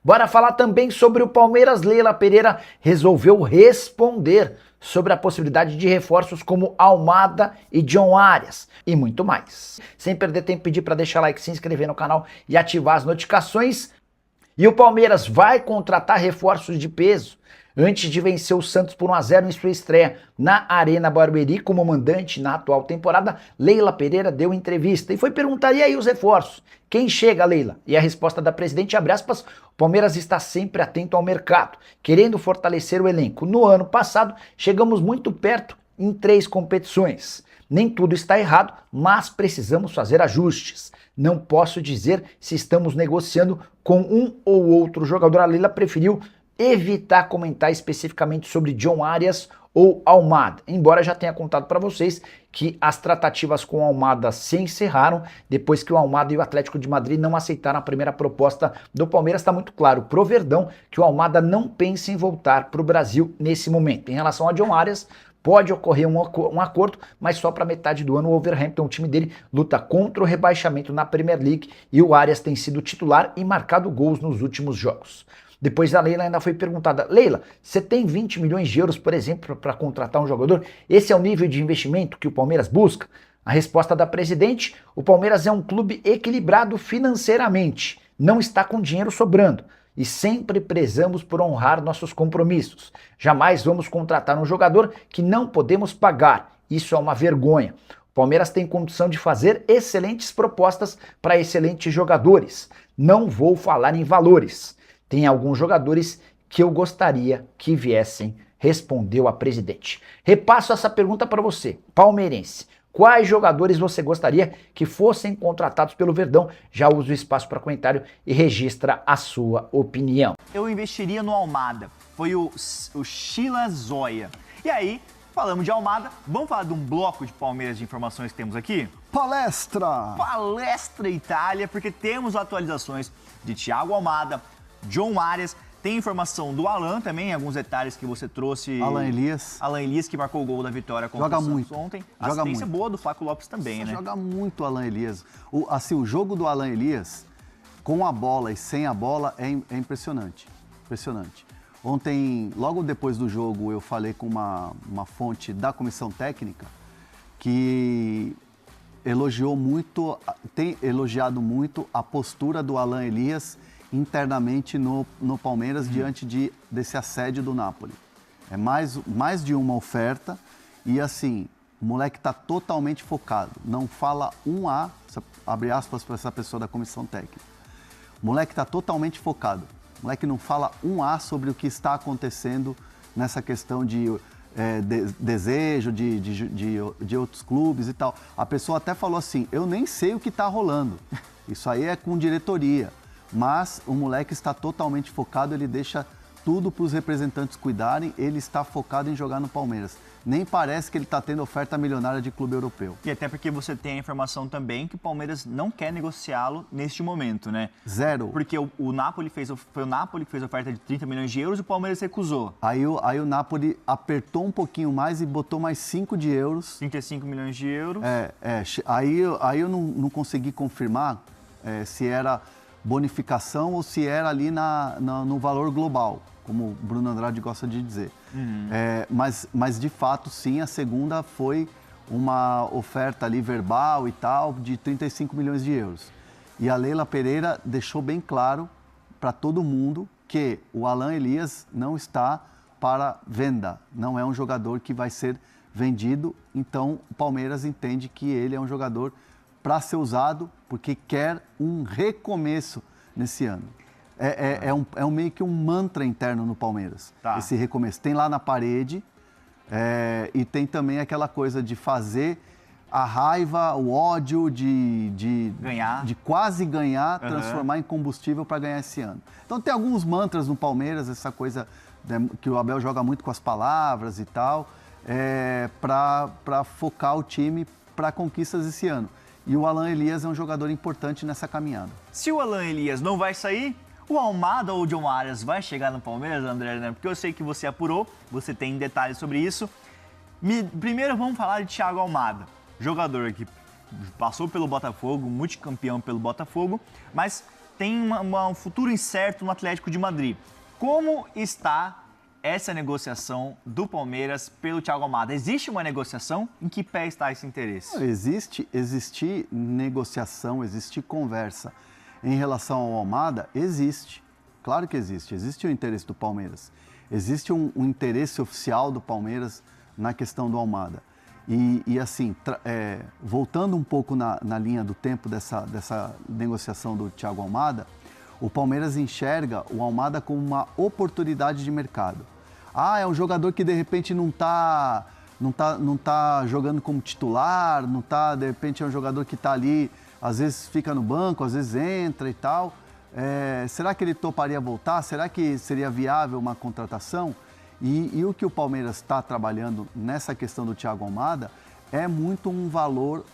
Bora falar também sobre o Palmeiras. Leila Pereira resolveu responder sobre a possibilidade de reforços como Almada e John Arias e muito mais. Sem perder tempo, pedir para deixar like, se inscrever no canal e ativar as notificações. E o Palmeiras vai contratar reforços de peso. Antes de vencer o Santos por 1-0 em sua estreia na Arena Barueri como mandante na atual temporada, Leila Pereira deu entrevista e foi perguntar: e aí os reforços? Quem chega, Leila? E a resposta da presidente, abre aspas, o Palmeiras está sempre atento ao mercado, querendo fortalecer o elenco. No ano passado, chegamos muito perto em 3 competições. Nem tudo está errado, mas precisamos fazer ajustes. Não posso dizer se estamos negociando com um ou outro jogador. A Leila preferiu evitar comentar especificamente sobre John Arias ou Almada, embora já tenha contado para vocês que as tratativas com o Almada se encerraram depois que o Almada e o Atlético de Madrid não aceitaram a primeira proposta do Palmeiras. Está muito claro pro Verdão que o Almada não pensa em voltar para o Brasil nesse momento. Em relação a John Arias, pode ocorrer um acordo, mas só para metade do ano. O Wolverhampton, o time dele, luta contra o rebaixamento na Premier League e o Arias tem sido titular e marcado gols nos últimos jogos. Depois a Leila ainda foi perguntada: Leila, você tem 20 milhões de euros, por exemplo, para contratar um jogador? Esse é o nível de investimento que o Palmeiras busca? A resposta da presidente: o Palmeiras é um clube equilibrado financeiramente, não está com dinheiro sobrando e sempre prezamos por honrar nossos compromissos. Jamais vamos contratar um jogador que não podemos pagar. Isso é uma vergonha. O Palmeiras tem condição de fazer excelentes propostas para excelentes jogadores. Não vou falar em valores. Tem alguns jogadores que eu gostaria que viessem, respondeu a presidente. Repasso essa pergunta para você, palmeirense. Quais jogadores você gostaria que fossem contratados pelo Verdão? Já usa o espaço para comentário e registra a sua opinião. Eu investiria no Almada, foi o Sheila Zóia. E aí, falamos de Almada, vamos falar de um bloco de Palmeiras de informações que temos aqui? Palestra! Palestra Itália, porque temos atualizações de Thiago Almada, John Arias, tem informação do Alan também, alguns detalhes que você trouxe. Alan Elias, que marcou o gol da vitória contra o Santos ontem. Assistência boa do Flaco Lopes também, né? Joga muito o Alan Elias. O jogo do Alan Elias, com a bola e sem a bola, é impressionante. Impressionante. Ontem, logo depois do jogo, eu falei com uma fonte da comissão técnica que tem elogiado muito a postura do Alan Elias internamente no Palmeiras diante desse assédio do Napoli. É mais de uma oferta e assim, o moleque está totalmente focado, não fala um A, abre aspas para essa pessoa da comissão técnica. O moleque está totalmente focado, o moleque não fala um A sobre o que está acontecendo nessa questão de desejo de outros clubes e tal. A pessoa até falou assim: eu nem sei o que está rolando, isso aí é com diretoria. Mas o moleque está totalmente focado, ele deixa tudo para os representantes cuidarem, ele está focado em jogar no Palmeiras. Nem parece que ele está tendo oferta milionária de clube europeu. E até porque você tem a informação também que o Palmeiras não quer negociá-lo neste momento, né? Zero. Porque o Napoli foi o Napoli que fez a oferta de 30 milhões de euros e o Palmeiras recusou. Aí o Napoli apertou um pouquinho mais e botou mais 5 de euros. 35 milhões de euros. Aí eu não consegui confirmar se era bonificação ou se era ali no valor global, como o Bruno Andrade gosta de dizer. Mas de fato, sim, a segunda foi uma oferta ali verbal e tal de 35 milhões de euros. E a Leila Pereira deixou bem claro para todo mundo que o Alan Elias não está para venda, não é um jogador que vai ser vendido, então o Palmeiras entende que ele é um jogador para ser usado, porque quer um recomeço nesse ano. É meio que um mantra interno no Palmeiras, esse recomeço. Tem lá na parede e tem também aquela coisa de fazer a raiva, o ódio de quase ganhar, transformar em combustível para ganhar esse ano. Então tem alguns mantras no Palmeiras, essa coisa que o Abel joga muito com as palavras e tal, para focar o time para conquistas esse ano. E o Alan Elias é um jogador importante nessa caminhada. Se o Alan Elias não vai sair, o Almada ou o John Arias vai chegar no Palmeiras, André, né? Porque eu sei que você apurou, você tem detalhes sobre isso. Primeiro vamos falar de Thiago Almada, jogador que passou pelo Botafogo, multicampeão pelo Botafogo, mas tem um futuro incerto no Atlético de Madrid. Como está essa negociação do Palmeiras pelo Thiago Almada? Existe uma negociação? Em que pé está esse interesse? Existe negociação, existe conversa. Em relação ao Almada, existe. Claro que existe. Existe o interesse do Palmeiras. Existe um interesse oficial do Palmeiras na questão do Almada. E assim, voltando um pouco na linha do tempo dessa negociação do Thiago Almada, o Palmeiras enxerga o Almada como uma oportunidade de mercado. É um jogador que de repente não tá jogando como titular, de repente é um jogador que está ali, às vezes fica no banco, às vezes entra e tal. Será que ele toparia voltar? Será que seria viável uma contratação? E o que o Palmeiras está trabalhando nessa questão do Thiago Almada é muito um valor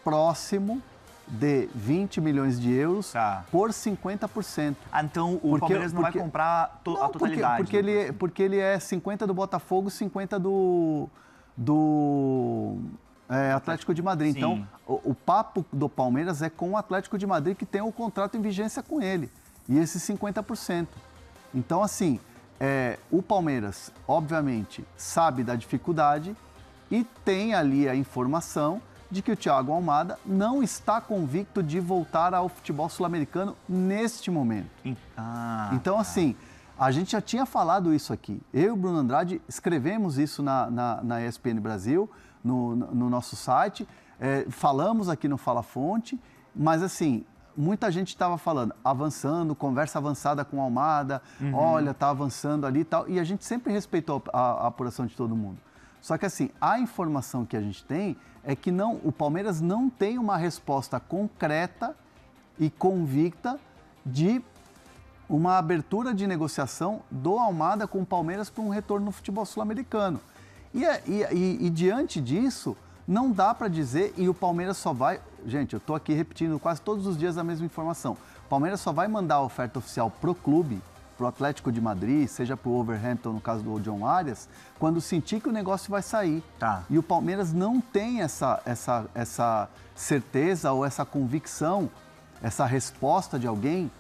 próximo de 20 milhões de euros por 50%. Então o Palmeiras não vai comprar a totalidade? Porque ele é 50 do Botafogo, 50 do Atlético de Madrid. Sim. Então, o papo do Palmeiras é com o Atlético de Madrid, que tem o contrato em vigência com ele. E esses 50%. Então, assim, o Palmeiras, obviamente, sabe da dificuldade e tem ali a informação de que o Thiago Almada não está convicto de voltar ao futebol sul-americano neste momento. Então, assim, a gente já tinha falado isso aqui. Eu e o Bruno Andrade escrevemos isso na ESPN Brasil, no nosso site, falamos aqui no Fala Fonte, mas assim, muita gente estava falando, avançando, conversa avançada com o Almada, olha, tá avançando ali e tal, e a gente sempre respeitou a apuração de todo mundo. Só que assim, a informação que a gente tem é que o Palmeiras não tem uma resposta concreta e convicta de uma abertura de negociação do Almada com o Palmeiras para um retorno no futebol sul-americano. E diante disso, não dá para dizer, e o Palmeiras só vai... Gente, eu estou aqui repetindo quase todos os dias a mesma informação. O Palmeiras só vai mandar a oferta oficial pro clube, pro Atlético de Madrid, seja pro Wolverhampton, no caso do John Arias, quando sentir que o negócio vai sair. E o Palmeiras não tem essa certeza ou essa convicção, essa resposta de alguém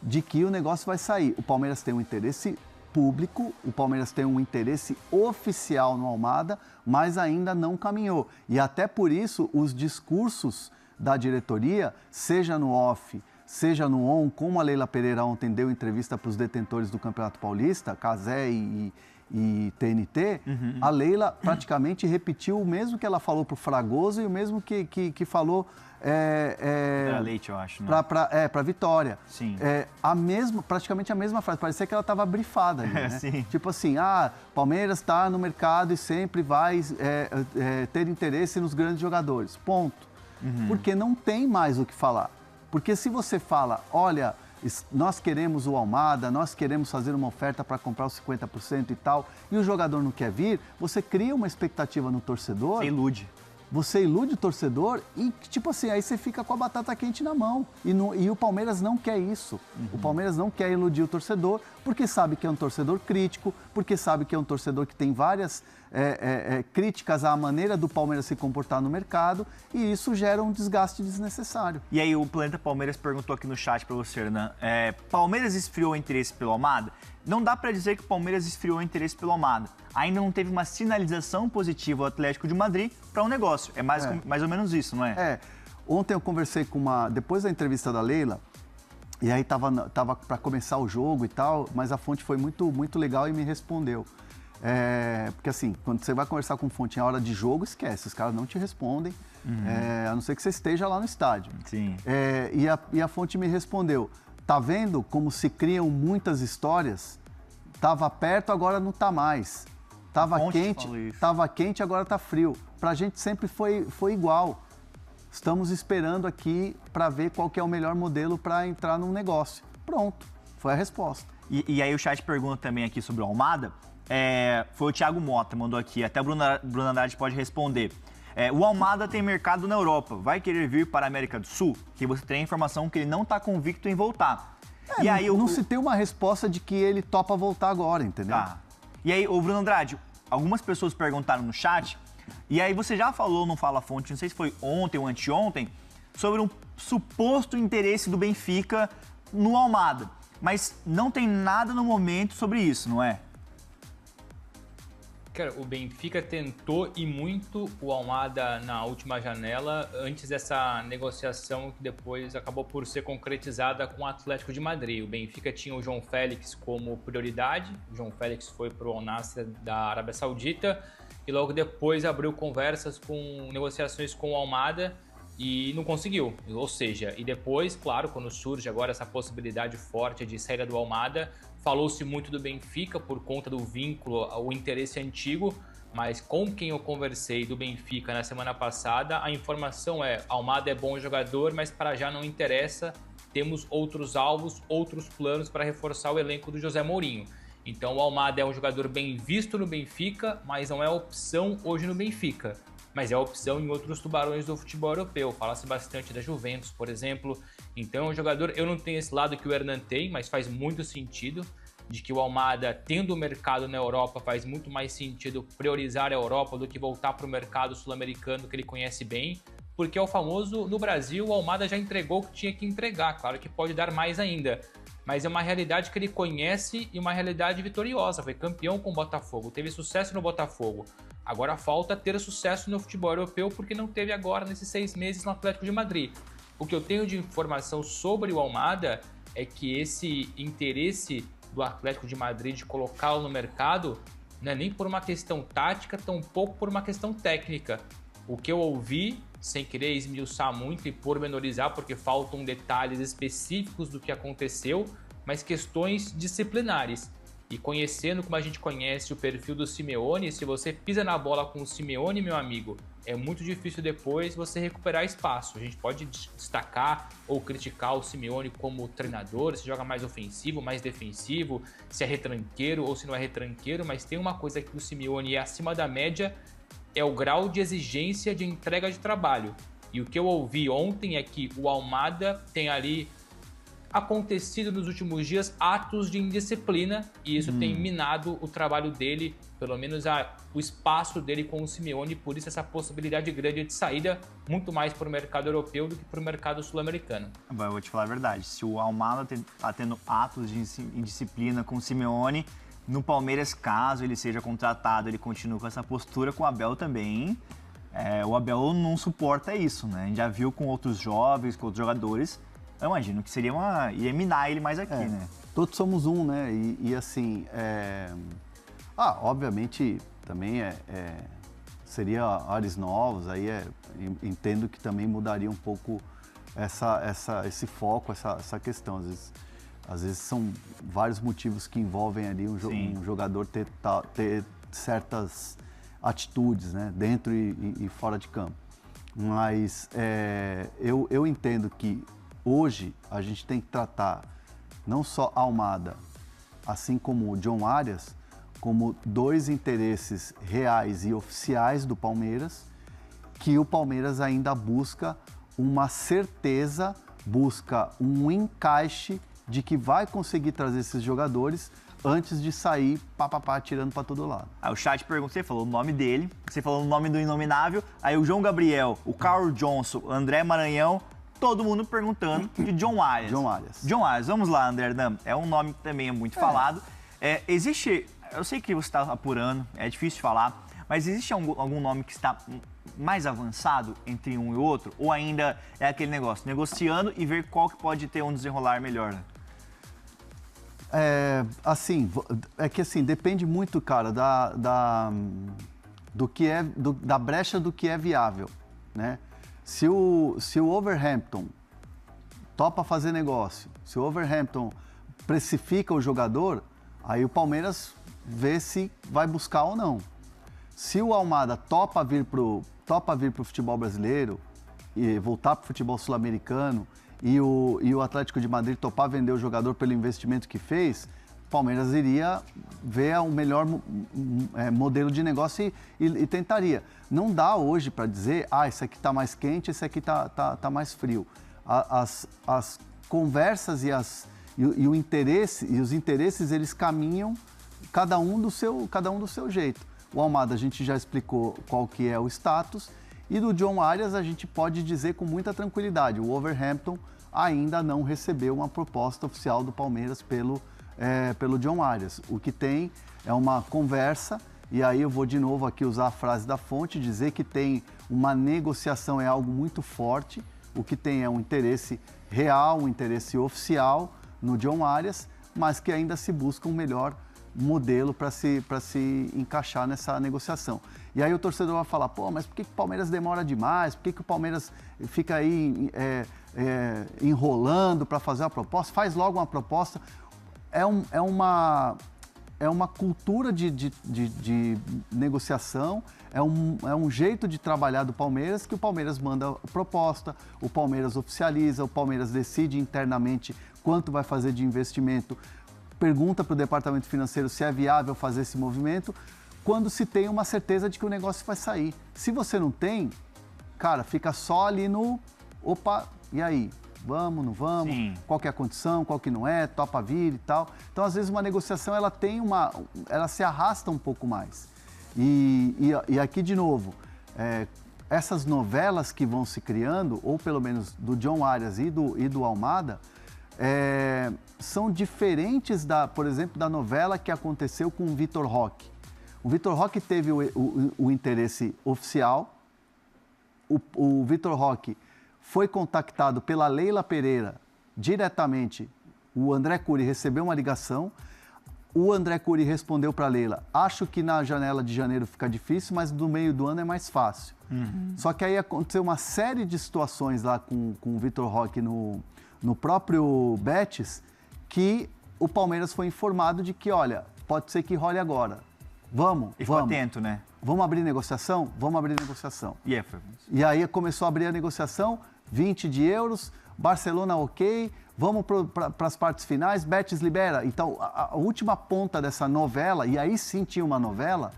de que o negócio vai sair. O Palmeiras tem um interesse público, o Palmeiras tem um interesse oficial no Almada, mas ainda não caminhou. E até por isso, os discursos da diretoria, seja no off, seja no on, como a Leila Pereira ontem deu entrevista para os detentores do Campeonato Paulista, Cazé e TNT, a Leila praticamente repetiu o mesmo que ela falou para o Fragoso e o mesmo que falou Leite, eu acho, né? Para Vitória. Sim. Praticamente a mesma frase. Parecia que ela estava brifada ali, né? Sim. Tipo assim, Palmeiras está no mercado e sempre vai ter interesse nos grandes jogadores. Ponto. Porque não tem mais o que falar. Porque se você fala, olha, nós queremos o Almada, nós queremos fazer uma oferta para comprar os 50% e tal, e o jogador não quer vir, você cria uma expectativa no torcedor. Você ilude. Você ilude o torcedor e, tipo assim, aí você fica com a batata quente na mão. E o Palmeiras não quer isso. O Palmeiras não quer iludir o torcedor, porque sabe que é um torcedor crítico, porque sabe que é um torcedor que tem várias críticas à maneira do Palmeiras se comportar no mercado, e isso gera um desgaste desnecessário. E aí o Planeta Palmeiras perguntou aqui no chat para você, Hernan, Palmeiras esfriou o interesse pelo Almada? Não dá para dizer que o Palmeiras esfriou o interesse pelo Almada. Ainda não teve uma sinalização positiva ao Atlético de Madrid para um negócio. É mais ou menos isso, não é? Ontem eu conversei depois da entrevista da Leila, e aí tava para começar o jogo e tal, mas a fonte foi muito, muito legal e me respondeu. Porque assim, quando você vai conversar com fonte em hora de jogo, esquece, os caras não te respondem, a não ser que você esteja lá no estádio. Sim. E a fonte me respondeu, tá vendo como se criam muitas histórias? Tava perto, agora não tá mais. Tava quente, agora tá frio. Pra gente sempre foi igual. Estamos esperando aqui para ver qual que é o melhor modelo para entrar num negócio. Pronto, foi a resposta. E aí o chat pergunta também aqui sobre o Almada. Foi o Thiago Mota, mandou aqui. Até o Bruno Andrade pode responder. O Almada tem mercado na Europa. Vai querer vir para a América do Sul? Que você tem a informação que ele não está convicto em voltar. Não se tem uma resposta de que ele topa voltar agora, entendeu? E aí, o Bruno Andrade, algumas pessoas perguntaram no chat, e aí você já falou no Fala Fonte, não sei se foi ontem ou anteontem, sobre um suposto interesse do Benfica no Almada. Mas não tem nada no momento sobre isso, não é? Cara, o Benfica tentou e muito o Almada na última janela, antes dessa negociação que depois acabou por ser concretizada com o Atlético de Madrid. O Benfica tinha o João Félix como prioridade, o João Félix foi para o Al Nassr da Arábia Saudita e logo depois abriu conversas com negociações com o Almada e não conseguiu. Ou seja, e depois, claro, quando surge agora essa possibilidade forte de saída do Almada, falou-se muito do Benfica por conta do vínculo, o interesse antigo, mas com quem eu conversei do Benfica na semana passada, a informação é: Almada é bom jogador, mas para já não interessa, temos outros alvos, outros planos para reforçar o elenco do José Mourinho. Então o Almada é um jogador bem visto no Benfica, mas não é opção hoje no Benfica. Mas é opção em outros tubarões do futebol europeu. Fala-se bastante da Juventus, por exemplo. Então, o jogador, eu não tenho esse lado que o Hernan tem, mas faz muito sentido de que o Almada, tendo o mercado na Europa, faz muito mais sentido priorizar a Europa do que voltar para o mercado sul-americano que ele conhece bem, porque é o famoso, no Brasil, o Almada já entregou o que tinha que entregar. Claro que pode dar mais ainda, mas é uma realidade que ele conhece e uma realidade vitoriosa. Foi campeão com o Botafogo, teve sucesso no Botafogo. Agora falta ter sucesso no futebol europeu, porque não teve agora nesses 6 meses no Atlético de Madrid. O que eu tenho de informação sobre o Almada é que esse interesse do Atlético de Madrid de colocá-lo no mercado não é nem por uma questão tática, tampouco por uma questão técnica. O que eu ouvi, sem querer esmiuçar muito e pormenorizar, porque faltam detalhes específicos do que aconteceu, mas questões disciplinares. E conhecendo como a gente conhece o perfil do Simeone, se você pisa na bola com o Simeone, meu amigo, é muito difícil depois você recuperar espaço. A gente pode destacar ou criticar o Simeone como treinador, se joga mais ofensivo, mais defensivo, se é retranqueiro ou se não é retranqueiro, mas tem uma coisa que o Simeone é acima da média, é o grau de exigência de entrega de trabalho. E o que eu ouvi ontem é que o Almada tem ali acontecido nos últimos dias atos de indisciplina e isso tem minado o trabalho dele, pelo menos o espaço dele com o Simeone, por isso essa possibilidade grande de saída muito mais para o mercado europeu do que para o mercado sul-americano. Bom, eu vou te falar a verdade, se o Almada está tendo atos de indisciplina com o Simeone, no Palmeiras, caso ele seja contratado, ele continua com essa postura, com o Abel também. O Abel não suporta isso, né? A gente já viu com outros jovens, com outros jogadores. Eu imagino que ia minar ele mais aqui, né? Todos somos um, né? E assim, obviamente também seria ares novos, aí entendo que também mudaria um pouco esse foco, essa questão. Às vezes são vários motivos que envolvem ali um jogador ter certas atitudes, né? Dentro e fora de campo. Mas eu entendo que hoje a gente tem que tratar não só Almada, assim como o John Arias, como 2 interesses reais e oficiais do Palmeiras, que o Palmeiras ainda busca uma certeza, busca um encaixe de que vai conseguir trazer esses jogadores antes de sair tirando para todo lado. Aí o chat pergunta, você falou o nome dele, você falou o nome do Inominável, aí o João Gabriel, o Carl Johnson, o André Maranhão, todo mundo perguntando de John Arias. John Arias, vamos lá, André Hernan, é um nome que também é muito falado. Existe, eu sei que você está apurando, é difícil de falar, mas existe algum nome que está mais avançado entre um e outro? Ou ainda é aquele negócio, negociando e ver qual que pode ter um desenrolar melhor, né? Depende muito, cara, da brecha do que é viável, né? Se o Wolverhampton topa fazer negócio, se o Wolverhampton precifica o jogador, aí o Palmeiras vê se vai buscar ou não. Se o Almada topa vir pro futebol brasileiro e voltar pro futebol sul-americano e o Atlético de Madrid topar vender o jogador pelo investimento que fez, o Palmeiras iria ver o melhor modelo de negócio e tentaria. Não dá hoje para dizer, esse aqui está mais quente, esse aqui tá mais frio. As conversas e o interesse, e os interesses, eles caminham cada um do seu jeito. O Almada a gente já explicou qual que é o status, e do John Arias a gente pode dizer com muita tranquilidade, o Wolverhampton ainda não recebeu uma proposta oficial do Palmeiras pelo John Arias. O que tem é uma conversa, e aí eu vou de novo aqui usar a frase da fonte, dizer que tem uma negociação é algo muito forte, o que tem é um interesse real, um interesse oficial no John Arias, mas que ainda se busca um melhor modelo para se encaixar nessa negociação. E aí o torcedor vai falar, pô, mas por que o Palmeiras demora demais? Por que o Palmeiras fica aí enrolando para fazer a proposta? Faz logo uma proposta. É uma cultura de negociação, é um jeito de trabalhar do Palmeiras, que o Palmeiras manda proposta, o Palmeiras oficializa, o Palmeiras decide internamente quanto vai fazer de investimento, pergunta para o departamento financeiro se é viável fazer esse movimento, quando se tem uma certeza de que o negócio vai sair. Se você não tem, cara, fica só ali no, opa, e aí? Vamos, não vamos? Sim. Qual que é a condição, qual que não é, topa vir e tal. Então, às vezes, uma negociação, ela se arrasta um pouco mais. E aqui, de novo, essas novelas que vão se criando, ou pelo menos do John Arias e do Almada, são diferentes, por exemplo, da novela que aconteceu com o Vitor Roque. O Vitor Roque teve o interesse oficial, o Vitor Roque foi contactado pela Leila Pereira diretamente, o André Cury recebeu uma ligação, o André Cury respondeu para a Leila, acho que na janela de janeiro fica difícil, mas no meio do ano é mais fácil. Só que aí aconteceu uma série de situações lá com o Vitor Roque no próprio Betis, que o Palmeiras foi informado de que, olha, pode ser que role agora. Vamos. Atento, né? Vamos abrir negociação? Vamos abrir negociação. E aí começou a abrir a negociação, 20 de euros, Barcelona ok, vamos para as partes finais, Betis libera. Então, a última ponta dessa novela, e aí sim tinha uma novela,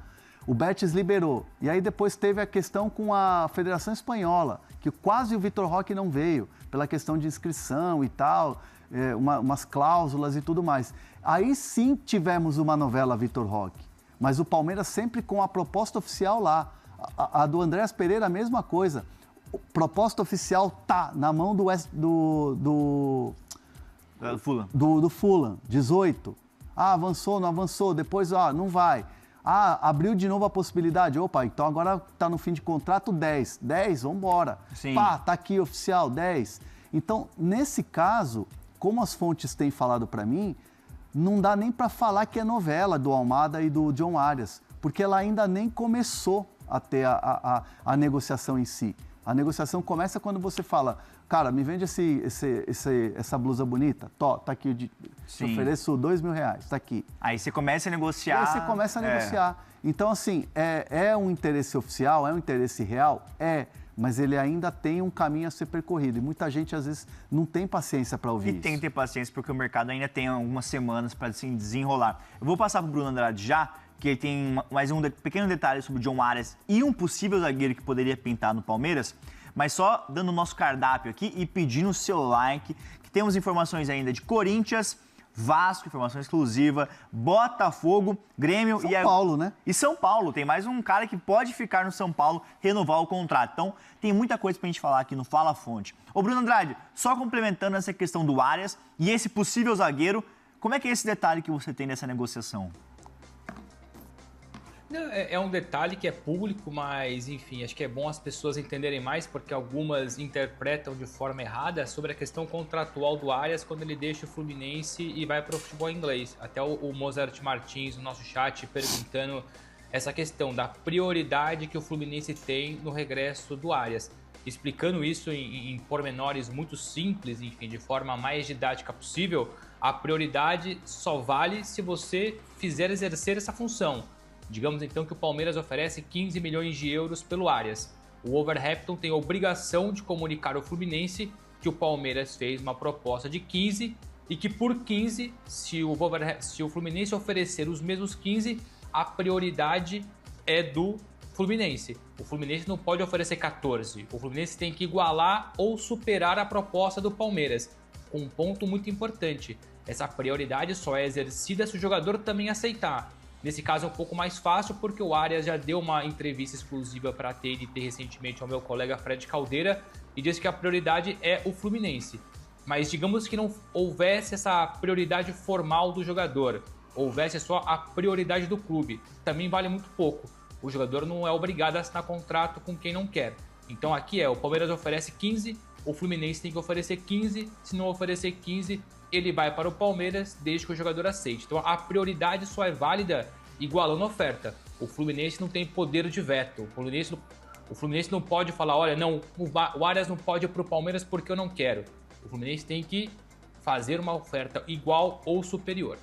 o Betis liberou. E aí depois teve a questão com a Federação Espanhola, que quase o Vitor Roque não veio, pela questão de inscrição e tal, umas cláusulas e tudo mais. Aí sim tivemos uma novela Vitor Roque, mas o Palmeiras sempre com a proposta oficial lá. A do Andréas Pereira, a mesma coisa. Proposta oficial tá na mão do Fulham, 18. Ah, avançou, não avançou, depois não vai. Ah, abriu de novo a possibilidade. Opa, então agora tá no fim de contrato 10. 10, vamos embora. Pá, tá aqui oficial 10. Então, nesse caso, como as fontes têm falado para mim, não dá nem para falar que é novela do Almada e do John Arias, porque ela ainda nem começou a ter a negociação em si. A negociação começa quando você fala, cara, me vende essa blusa bonita, tá aqui, eu te ofereço R$2.000, tá aqui. Aí você começa a negociar. Aí você começa a negociar. Então, assim, é um interesse oficial, é um interesse real? Mas ele ainda tem um caminho a ser percorrido. E muita gente, às vezes, não tem paciência para ouvir isso. E tem que ter paciência, porque o mercado ainda tem algumas semanas para se desenrolar. Eu vou passar para o Bruno Andrade já, que ele tem mais um pequeno detalhe sobre o John Arias e um possível zagueiro que poderia pintar no Palmeiras, mas só dando o nosso cardápio aqui e pedindo o seu like, que temos informações ainda de Corinthians, Vasco, informação exclusiva, Botafogo, Grêmio São Paulo, né? E São Paulo, tem mais um cara que pode ficar no São Paulo, renovar o contrato. Então, tem muita coisa pra gente falar aqui no Fala Fonte. Ô Bruno Andrade, só complementando essa questão do Arias e esse possível zagueiro, como é que é esse detalhe que você tem nessa negociação? É um detalhe que é público, mas enfim, acho que é bom as pessoas entenderem mais, porque algumas interpretam de forma errada sobre a questão contratual do Arias quando ele deixa o Fluminense e vai para o futebol inglês. Até o Mozart Martins, no nosso chat, perguntando essa questão da prioridade que o Fluminense tem no regresso do Arias. Explicando isso em pormenores muito simples, enfim, de forma mais didática possível, a prioridade só vale se você fizer exercer essa função. Digamos então que o Palmeiras oferece 15 milhões de euros pelo Arias. O Wolverhampton tem a obrigação de comunicar ao Fluminense que o Palmeiras fez uma proposta de 15 e que por 15, se o Fluminense oferecer os mesmos 15, a prioridade é do Fluminense. O Fluminense não pode oferecer 14. O Fluminense tem que igualar ou superar a proposta do Palmeiras. Um ponto muito importante, essa prioridade só é exercida se o jogador também aceitar. Nesse caso é um pouco mais fácil porque o Arias já deu uma entrevista exclusiva para a TNT recentemente ao meu colega Fred Caldeira e disse que a prioridade é o Fluminense. mas digamos que não houvesse essa prioridade formal do jogador, houvesse só a prioridade do clube, também vale muito pouco. O jogador não é obrigado a assinar contrato com quem não quer. Então aqui o Palmeiras oferece 15, o Fluminense tem que oferecer 15, se não oferecer 15, ele vai para o Palmeiras desde que o jogador aceite. Então a prioridade só é válida igualando a oferta. O Fluminense não tem poder de veto. O Fluminense não pode falar, olha, não, o Arias não pode ir para o Palmeiras porque eu não quero. O Fluminense tem que fazer uma oferta igual ou superior.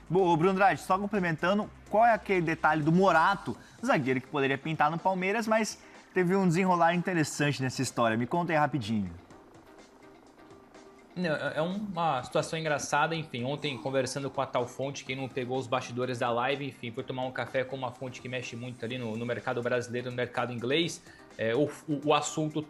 Bom, Bruno Andrade, só complementando, qual é aquele detalhe do Morato, zagueiro que poderia pintar no Palmeiras, mas teve um desenrolar interessante nessa história. Me conta aí rapidinho. É uma situação engraçada, enfim, ontem conversando com a tal fonte, quem não pegou os bastidores da live, enfim, foi tomar um café com uma fonte que mexe muito ali no mercado brasileiro, no mercado inglês, o assunto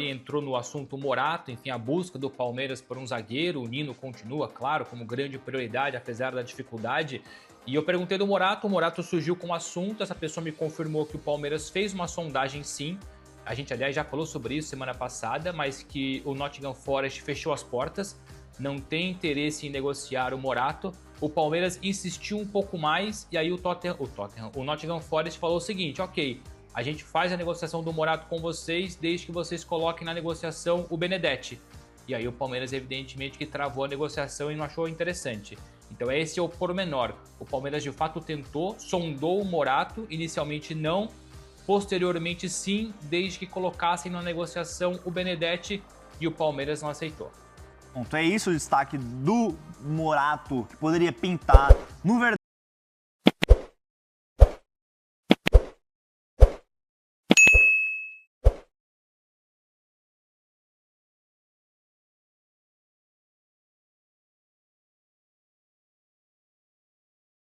entrou no assunto Morato, enfim, a busca do Palmeiras por um zagueiro, o Nino continua, claro, como grande prioridade, apesar da dificuldade, e eu perguntei do Morato, o Morato surgiu com o assunto, essa pessoa me confirmou que o Palmeiras fez uma sondagem sim. A gente, aliás, já falou sobre isso semana passada, mas que o Nottingham Forest fechou as portas, não tem interesse em negociar o Morato. O Palmeiras insistiu um pouco mais e aí o Nottingham Forest falou o seguinte, ok, a gente faz a negociação do Morato com vocês desde que vocês coloquem na negociação o Benedetti. E aí o Palmeiras, evidentemente, que travou a negociação e não achou interessante. Então esse é o pormenor. O Palmeiras, de fato, tentou, sondou o Morato, inicialmente não, posteriormente sim, desde que colocassem na negociação o Benedetti e o Palmeiras não aceitou. Então é isso o destaque do Morato, que poderia pintar no verdade.